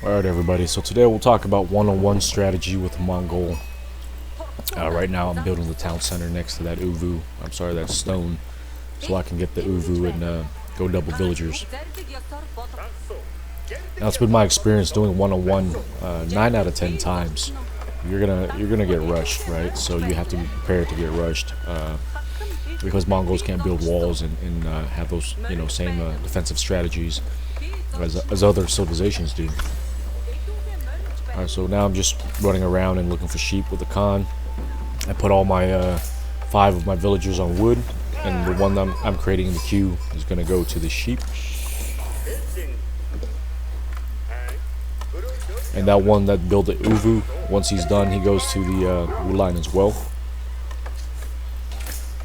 Alright everybody, so today we'll talk about one-on-one strategy with the Mongol. Right now I'm building the town center next to that Oovoo, that stone, so I can get the Oovoo and go double villagers. Now it's been my experience doing one-on-one 9 out of 10 times. You're gonna get rushed, right? So you have to be prepared to get rushed because Mongols can't build walls and have those same defensive strategies as other civilizations do. Alright, so now I'm just running around and looking for sheep with the Khan. I put all my 5 of my villagers on wood, and the one that I'm creating in the queue is going to go to the sheep. And that one that built the Oovoo, once he's done, he goes to the wood line as well.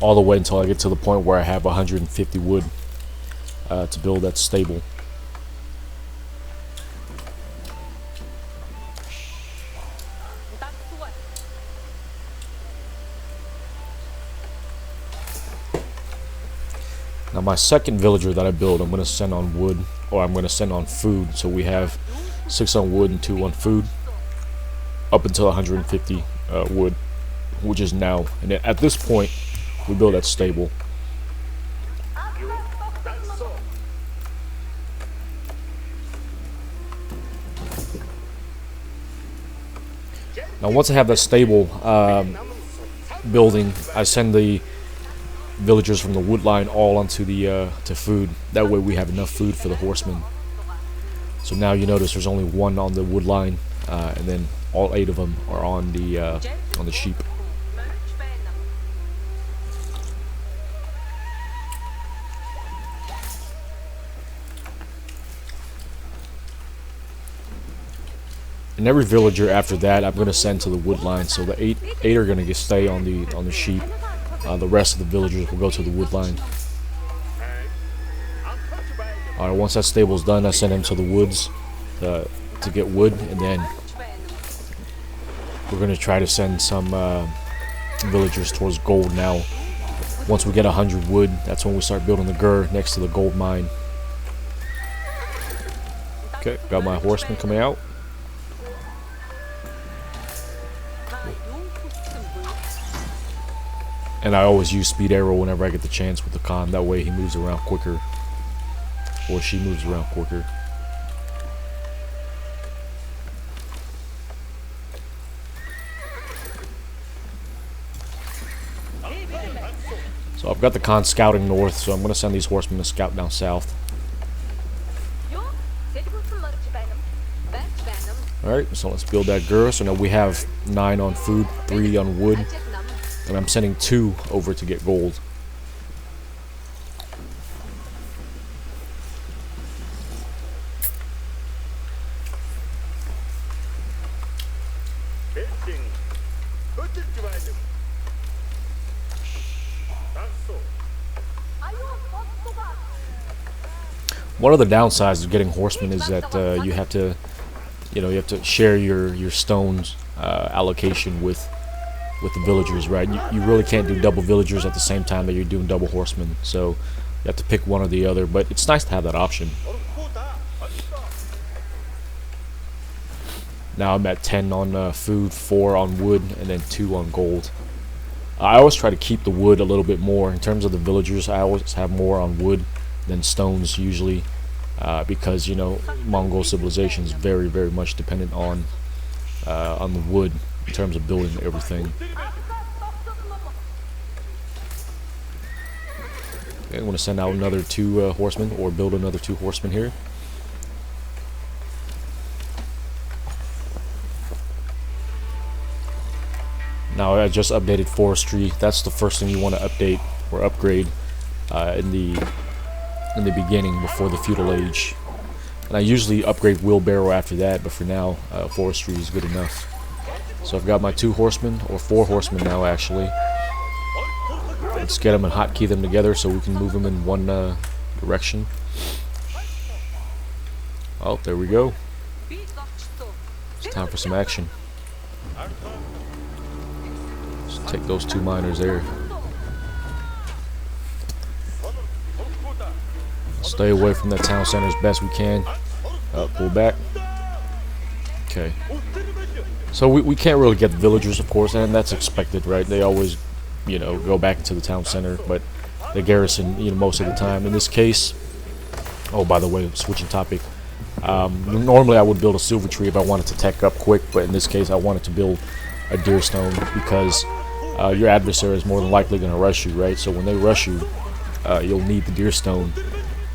All the way until I get to the point where I have 150 wood to build that stable. Now my second villager that I build, I'm going to send on wood, or I'm going to send on food. So we have 6 on wood and 2 on food, up until 150 wood, which is now. And then at this point, we build that stable. Now once I have that stable building, I send the villagers from the wood line all onto the to food. That way we have enough food for the horsemen. So now you notice there's only 1 on the wood line, and then all 8 of them are on the sheep. And every villager after that I'm going to send to the wood line. So the 8 are going to stay on the sheep. The rest of the villagers will go to the wood line. Alright, once that stable's done, I send him to the woods to get wood, and then we're going to try to send some villagers towards gold now. Once we get 100 wood, that's when we start building the gur next to the gold mine. Okay, got my horsemen coming out. And I always use speed arrow whenever I get the chance with the Khan. That way he moves around quicker. Or she moves around quicker. So I've got the Khan scouting north, so I'm going to send these horsemen to scout down south. Alright, so let's build that gur. So now we have 9 on food, 3 on wood. And I'm sending 2 over to get gold. One of the downsides of getting horsemen is that you have to share your stones allocation with the villagers, right? You really can't do double villagers at the same time that you're doing double horsemen, so you have to pick one or the other, but it's nice to have that option. Now I'm at 10 on food, 4 on wood, and then 2 on gold. I always try to keep the wood a little bit more. In terms of the villagers, I always have more on wood than stones usually, because Mongol civilization is very, very much dependent on the wood in terms of building everything. Okay, I'm going to send out another 2 horsemen, or build another 2 horsemen here. Now I just updated forestry. That's the first thing you want to update or upgrade in the beginning before the feudal age. And I usually upgrade wheelbarrow after that, but for now forestry is good enough. So I've got my 2 horsemen, or 4 horsemen now actually. Let's get them and hotkey them together so we can move them in one direction. Oh, there we go. It's time for some action. Let's take those 2 miners there. Stay away from that town center as best we can. Pull back. Okay. So we can't really get the villagers, of course, and that's expected, right? They always, go back into the town center, but the garrison, most of the time. In this case, oh, by the way, switching topic. Normally I would build a silver tree if I wanted to tech up quick, but in this case I wanted to build a deer stone because your adversary is more than likely going to rush you, right? So when they rush you, you'll need the deer stone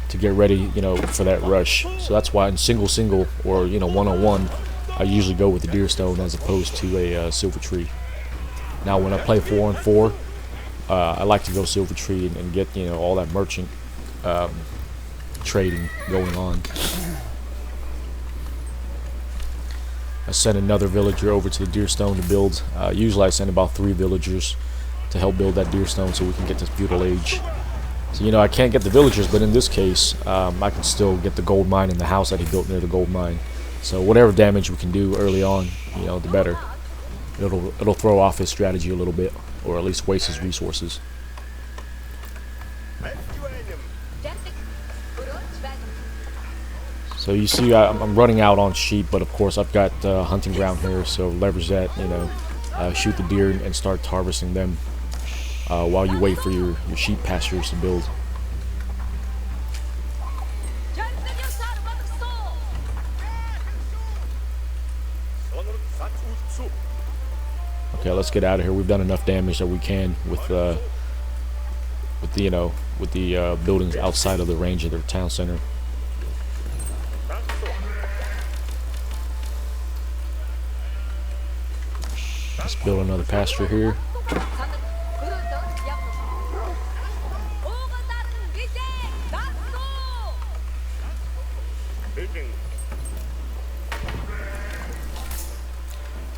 to get ready, for that rush. So that's why in single or one-on-one, I usually go with the deer stone as opposed to a silver tree. Now when I play 4-on-4, I like to go silver tree and get all that merchant trading going on. I send another villager over to the deer stone to build. Usually I send about 3 villagers to help build that deer stone so we can get this feudal age. So I can't get the villagers, but in this case I can still get the gold mine in the house that he built near the gold mine. So whatever damage we can do early on, the better. It'll throw off his strategy a little bit, or at least waste his resources. So you see I'm running out on sheep, but of course I've got hunting ground here, so leverage that, shoot the deer and start harvesting them while you wait for your sheep pastures to build. Okay, let's get out of here. We've done enough damage that we can with the buildings outside of the range of their town center. Let's build another pasture here.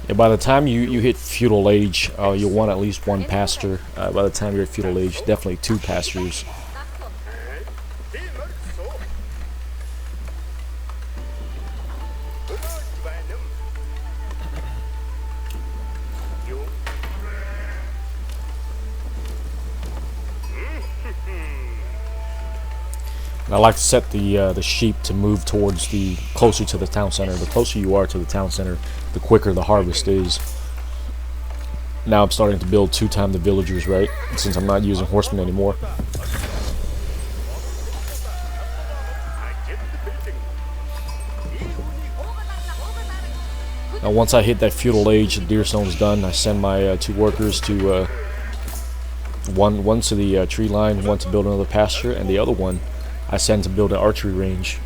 Yeah, by the time you hit feudal age, you'll want at least 1 pasture. By the time you're at feudal age, definitely 2 pastures. And I like to set the sheep to move towards closer to the town center. The closer you are to the town center, the quicker the harvest is. Now I'm starting to build 2 times the villagers, right? Since I'm not using horsemen anymore. Now once I hit that feudal age, the deer stone's done. I send my 2 workers to one to the tree line, one to build another pasture, and the other one I send to build an archery range.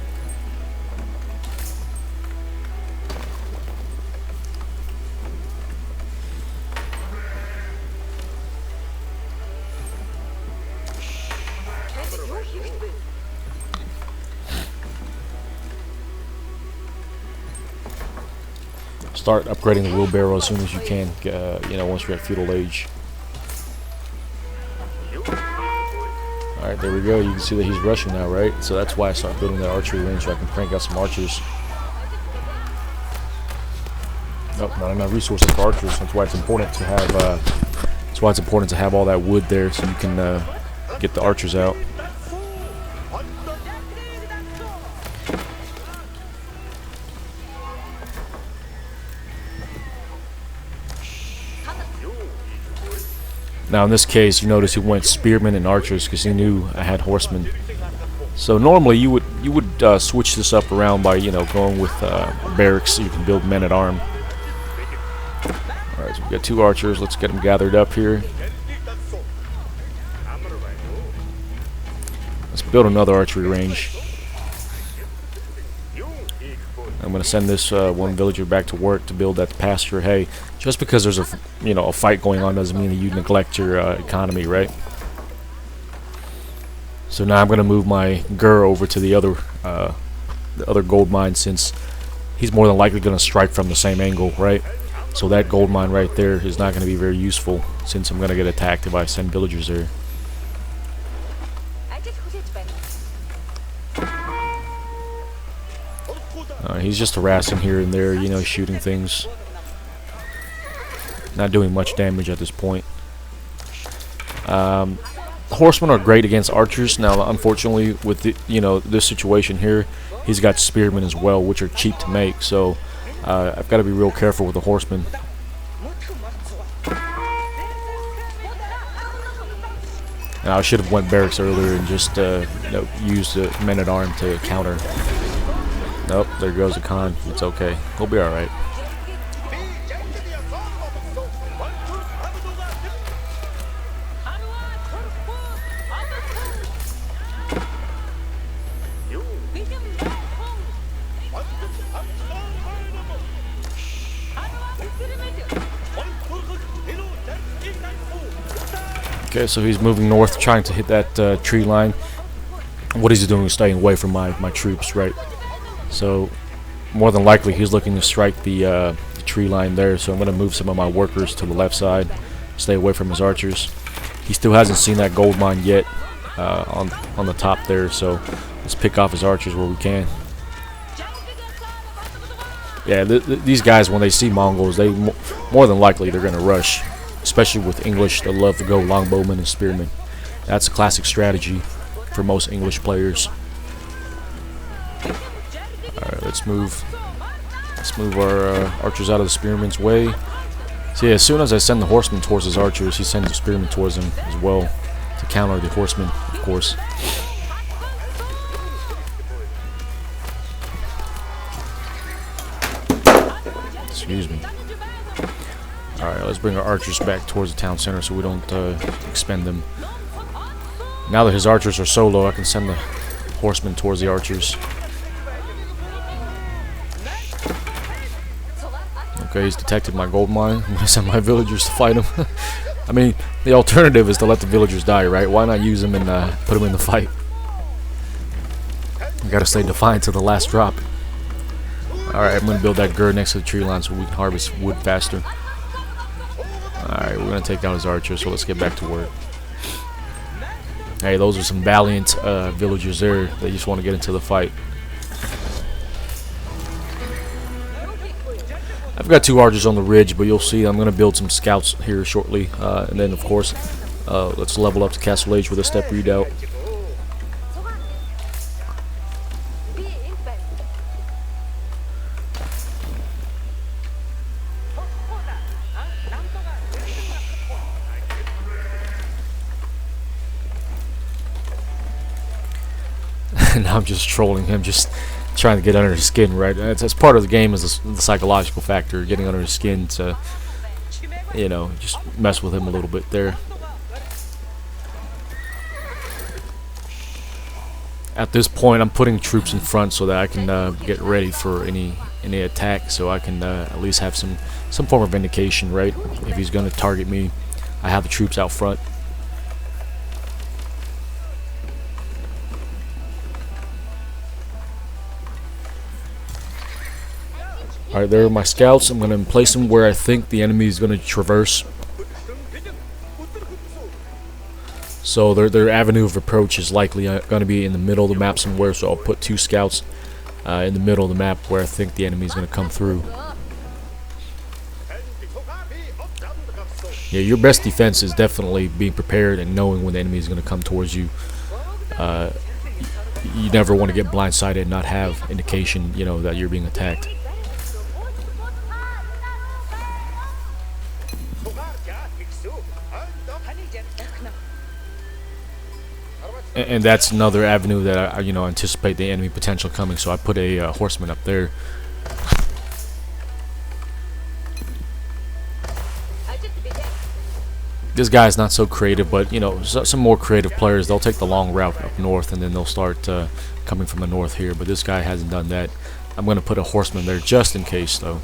Start upgrading the wheelbarrow as soon as you can, once you're at feudal age. Alright, there we go. You can see that he's rushing now, right? So that's why I start building that archery range so I can crank out some archers. Nope, not enough resources for archers. That's why it's important to have all that wood there so you can get the archers out. Now in this case, you notice he went spearmen and archers because he knew I had horsemen. So normally you would switch this up around by going with barracks so you can build men at arm. All right, so we've got 2 archers. Let's get them gathered up here. Let's build another archery range. I'm going to send this 1 villager back to work to build that pasture. Hey, just because there's a fight going on doesn't mean that you neglect your economy, right? So now I'm going to move my Gur over to the other gold mine, since he's more than likely going to strike from the same angle, right? So that gold mine right there is not going to be very useful, since I'm going to get attacked if I send villagers there. He's just harassing here and there, shooting things. Not doing much damage at this point. Horsemen are great against archers. Now, unfortunately, with this situation here, he's got spearmen as well, which are cheap to make. So I've got to be real careful with the horsemen. Now, I should have went barracks earlier and just used the men-at-arm to counter. Nope, there goes the Khan. It's okay. He'll be alright. Okay, so he's moving north, trying to hit that tree line. What he's doing is staying away from my troops, right? So, more than likely, he's looking to strike the tree line there. So I'm going to move some of my workers to the left side, stay away from his archers. He still hasn't seen that gold mine yet on the top there. So let's pick off his archers where we can. Yeah, these guys, when they see Mongols, they more than likely they're going to rush. Especially with English, they love to go longbowmen and spearmen. That's a classic strategy for most English players. Alright, let's move our archers out of the spearman's way. So yeah, as soon as I send the horsemen towards his archers, he sends the spearmen towards them as well to counter the horsemen, of course. Excuse me. Alright, let's bring our archers back towards the town center so we don't expend them. Now that his archers are so low, I can send the horsemen towards the archers. Okay, he's detected my gold mine. I'm going to send my villagers to fight him. I mean, the alternative is to let the villagers die, right? Why not use them and put them in the fight? You gotta stay defiant to the last drop. Alright, I'm going to build that gird next to the tree line so we can harvest wood faster. Alright, we're going to take down his archers, so let's get back to work. Hey, those are some valiant villagers there. They just want to get into the fight. I've got 2 archers on the ridge, but you'll see I'm going to build some scouts here shortly. And then, of course, let's level up to Castle Age with a step redoubt. Now I'm just trolling him, just trying to get under his skin, right? That's part of the game, is the psychological factor, getting under his skin to, you know, just mess with him a little bit there. At this point, I'm putting troops in front so that I can get ready for any attack, so I can at least have some form of vindication, right? If he's going to target me, I have the troops out front. Alright, there are my scouts. I'm going to place them where I think the enemy is going to traverse. So their avenue of approach is likely going to be in the middle of the map somewhere. So I'll put 2 scouts in the middle of the map where I think the enemy is going to come through. Yeah, your best defense is definitely being prepared and knowing when the enemy is going to come towards you. You never want to get blindsided and not have indication, you know, that you're being attacked. And that's another avenue that I anticipate the enemy potential coming. So I put a horseman up there. This guy is not so creative, but some more creative players, they'll take the long route up north and then they'll start coming from the north here. But this guy hasn't done that. I'm going to put a horseman there just in case, though.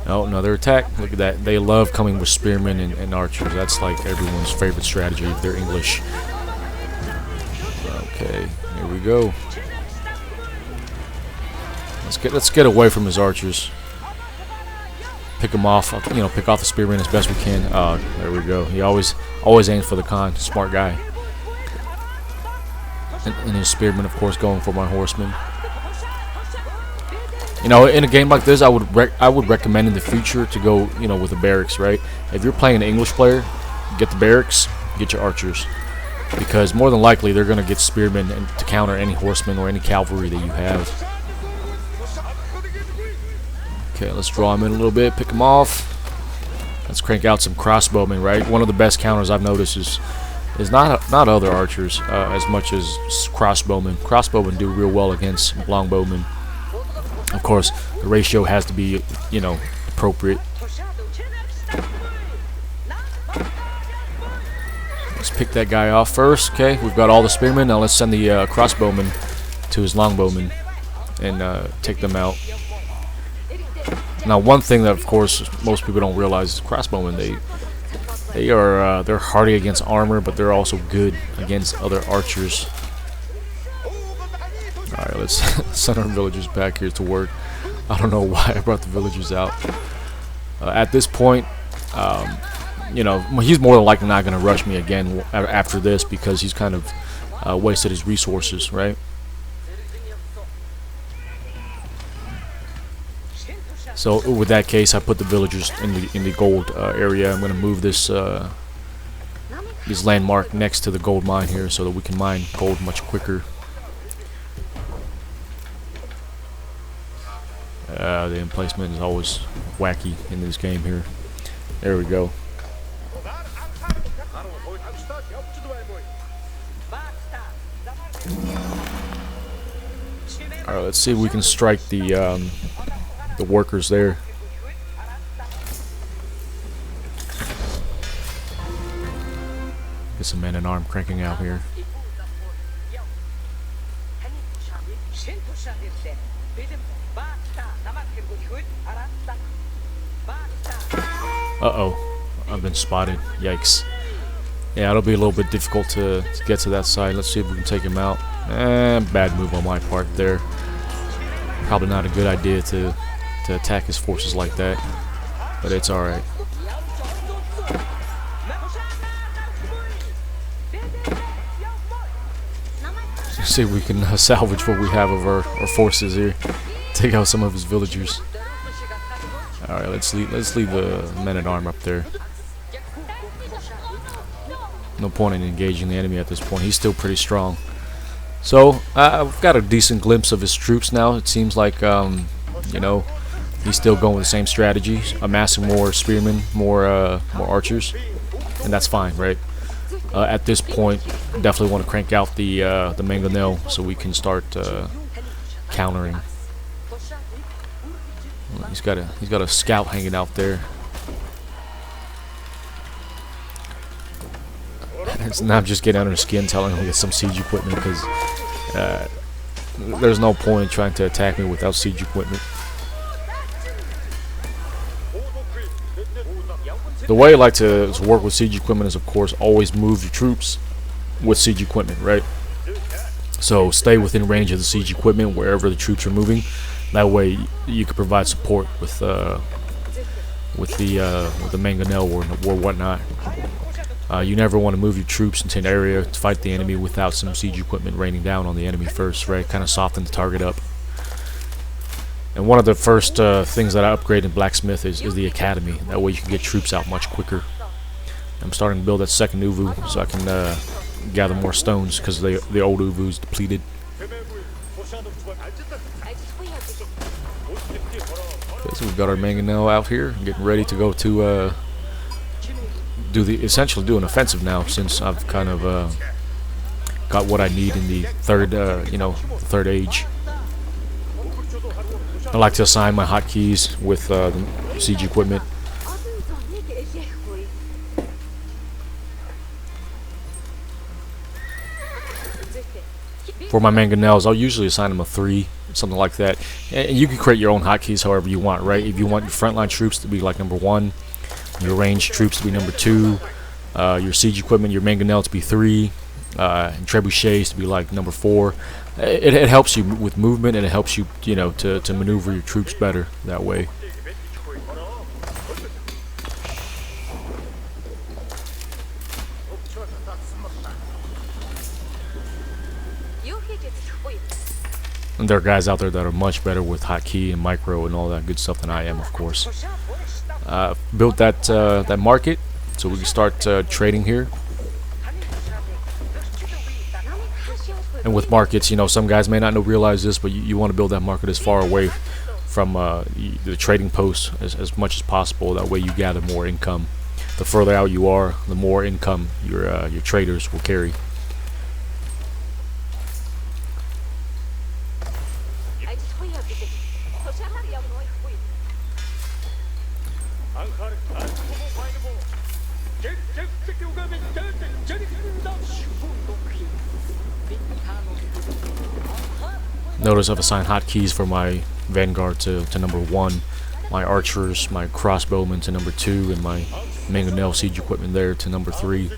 Oh, another attack. Look at that. They love coming with spearmen and archers. That's like everyone's favorite strategy if they're English. Okay, here we go. Let's get away from his archers. Pick them off. Pick off the spearmen as best we can. There we go. He always aims for the Khan. Smart guy. And his spearmen, of course, going for my horsemen. In a game like this, I would recommend in the future to go, with the barracks, right? If you're playing an English player, get the barracks, get your archers, because more than likely they're going to get spearmen to counter any horsemen or any cavalry that you have. Okay, let's draw them in a little bit, pick them off. Let's crank out some crossbowmen, right? One of the best counters I've noticed is not other archers as much as crossbowmen. Crossbowmen do real well against longbowmen. Of course, the ratio has to be, you know, appropriate. Let's pick that guy off first. Okay, we've got all the spearmen. Now let's send the crossbowmen to his longbowmen and take them out. Now, one thing that, of course, most people don't realize is crossbowmen. They're hardy against armor, but they're also good against other archers. All right, let's send our villagers back here to work. I don't know why I brought the villagers out. At this point, you know, he's more than likely not going to rush me again after this because he's kind of wasted his resources, right? So with that case, I put the villagers in the gold area. I'm going to move this landmark next to the gold mine here so that we can mine gold much quicker. The emplacement is always wacky in this game here. There we go. Alright, let's see if we can strike the workers there. Get some men-at-arms cranking out here. Uh-oh, I've been spotted. Yikes. Yeah, it'll be a little bit difficult to get to that side. Let's see if we can take him out. Bad move on my part there. Probably not a good idea to attack his forces like that, but it's alright. See if we can salvage what we have of our forces here. Take out some of his villagers. Alright, let's leave the men-at-arms up there. No point in engaging the enemy at this point. He's still pretty strong. So I've got a decent glimpse of his troops now. It seems like you know, he's still going with the same strategy, amassing more spearmen, more archers, and that's fine, right? At this point, definitely want to crank out the mangonel so we can start countering. He's got a scout hanging out there. It's not just getting under his skin, telling him to get some siege equipment because there's no point in trying to attack me without siege equipment. The way I like to work with siege equipment is, of course, always move your troops with siege equipment, right? So stay within range of the siege equipment wherever the troops are moving. That way you can provide support with the mangonel or whatnot. You never want to move your troops into an area to fight the enemy without some siege equipment raining down on the enemy first, right? Kind of soften the target up. And one of the first things that I upgrade in Blacksmith is the Academy. That way you can get troops out much quicker. I'm starting to build that second Oovoo so I can gather more stones because the old Oovoo is depleted. Okay, so we've got our mangonel out here, getting ready to go to essentially do an offensive now, since I've kind of got what I need in the third, third age. I like to assign my hotkeys with the siege equipment. For my mangonels, I'll usually assign them a 3, something like that. And you can create your own hotkeys however you want, right? If you want your frontline troops to be like number 1, your ranged troops to be number 2, your siege equipment, your mangonel to be 3, and trebuchets to be like number 4. It helps you with movement, and it helps you, to maneuver your troops better that way. And there are guys out there that are much better with hotkey and micro and all that good stuff than I am, of course. Built that market. so we can start trading here. And with markets, you know, some guys may not realize this, but you want to build that market as far away from the trading posts as much as possible. That way you gather more income. The further out you are, the more income your traders will carry. Notice I've assigned hotkeys for my Vanguard to number 1, my archers, my crossbowmen to number 2, and my mangonel siege equipment there to number 3.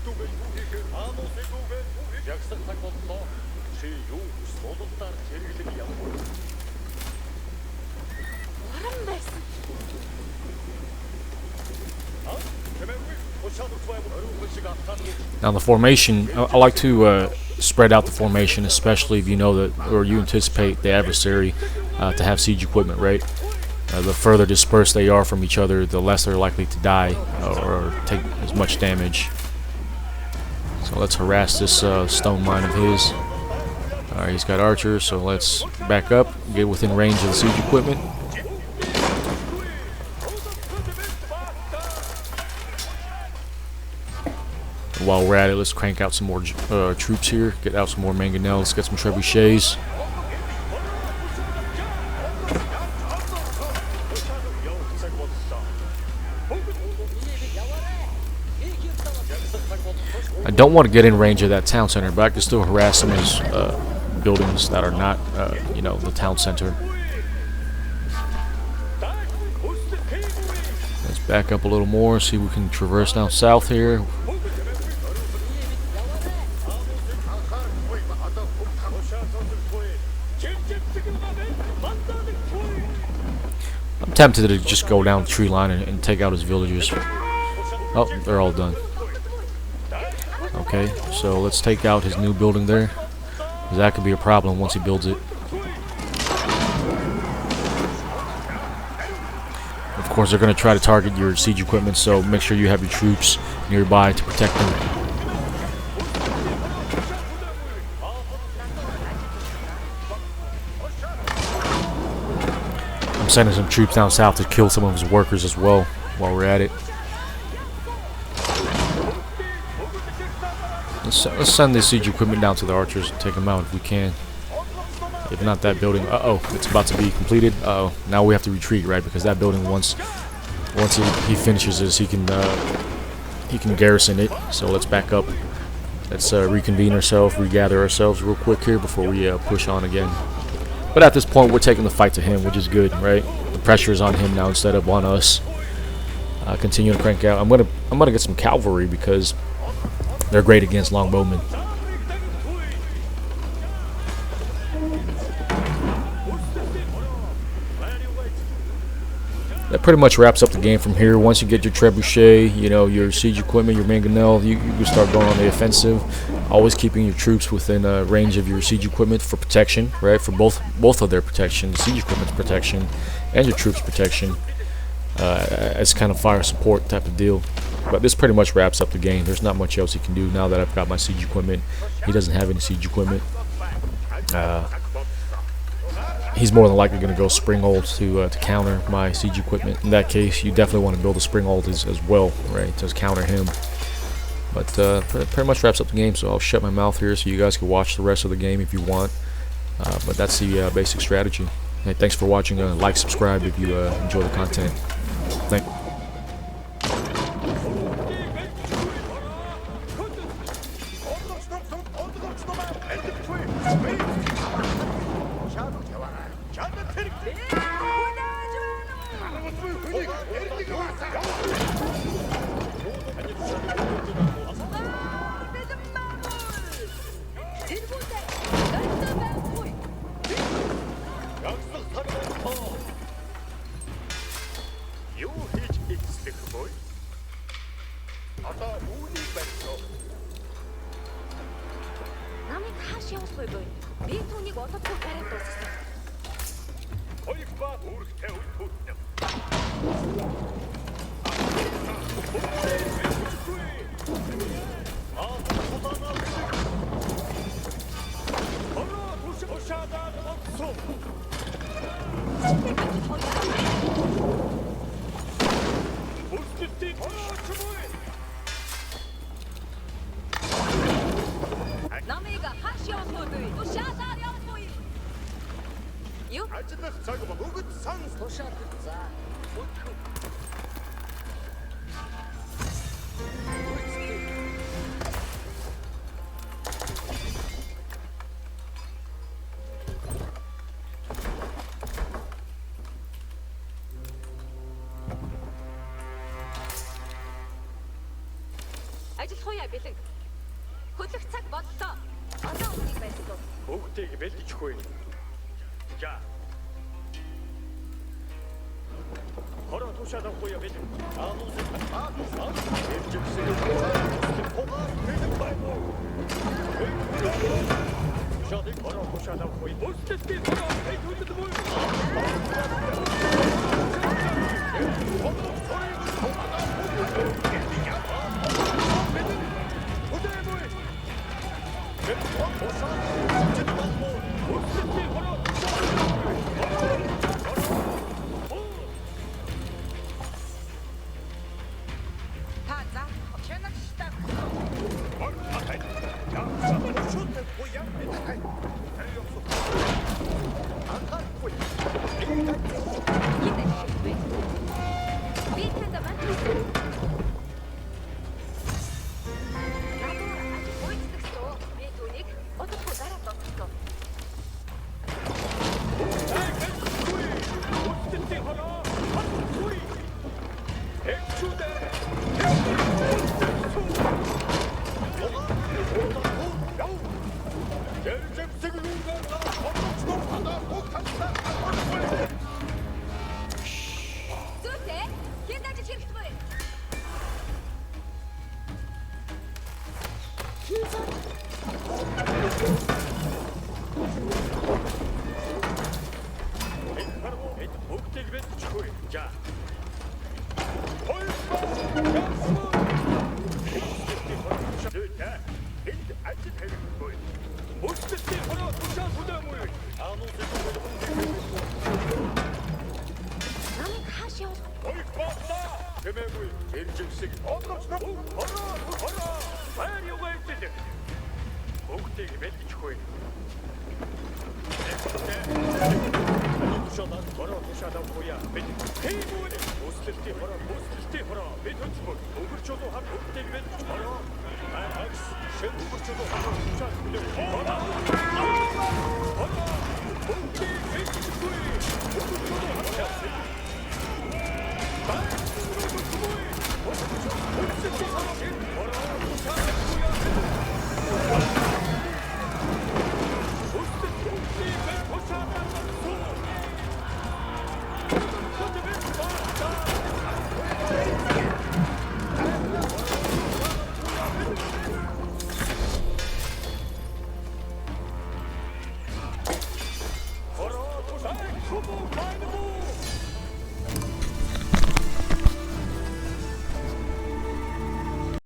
Now the formation, I like to spread out the formation, especially if you know that, or you anticipate the adversary to have siege equipment, right? The further dispersed they are from each other, the less they're likely to die or take as much damage. So let's harass this stone mine of his. Alright, he's got archers, so let's back up, get within range of the siege equipment. While we're at it, let's crank out some more troops here, get out some more mangonels, get some trebuchets. I don't want to get in range of that town center, but I can still harass some of his buildings that are not, you know, the town center. Let's back up a little more, see if we can traverse down south here. I'm tempted to just go down the tree line and take out his villagers. Oh, they're all done. Okay, so let's take out his new building there. That could be a problem once he builds it. Of course, they're going to try to target your siege equipment, so make sure you have your troops nearby to protect them. I'm sending some troops down south to kill some of his workers as well while we're at it. Let's send this siege equipment down to the archers and take them out if we can. If not, that building, it's about to be completed. Now we have to retreat, right? Because that building, once he finishes this, he can garrison it. So let's back up. Let's reconvene ourselves, regather ourselves real quick here before we push on again. But at this point, we're taking the fight to him, which is good, right? The pressure is on him now instead of on us. Continue to crank out. I'm gonna get some cavalry because they're great against longbowmen. That pretty much wraps up the game from here. Once you get your trebuchet, you know, your siege equipment, your mangonel, you can start going on the offensive. Always keeping your troops within range of your siege equipment for protection, right? For both of their protection, the siege equipment's protection and your troops' protection. As kind of fire support type of deal. But this pretty much wraps up the game. There's not much else he can do now that I've got my siege equipment. He doesn't have any siege equipment. He's more than likely going to go springhold to counter my siege equipment. In that case, you definitely want to build a springhold as well, right, to counter him. But pretty much wraps up the game, so I'll shut my mouth here so you guys can watch the rest of the game if you want. But that's the basic strategy. Hey, thanks for watching. Like, subscribe if you enjoy the content. Thank you. Айлах цаг өгөц сан тушаад за. Ажиллахгүй яа бэлэн. Хөдлөх цаг боллоо. Одоо үнийг байсан. Бүгдийг бэлдэхгүй. За. Хороо тушаад авахгүй яа бэлэн. Шаdik хороо тушаад авахгүй. Өстөлтийн хороо хэд хөдөлмөр.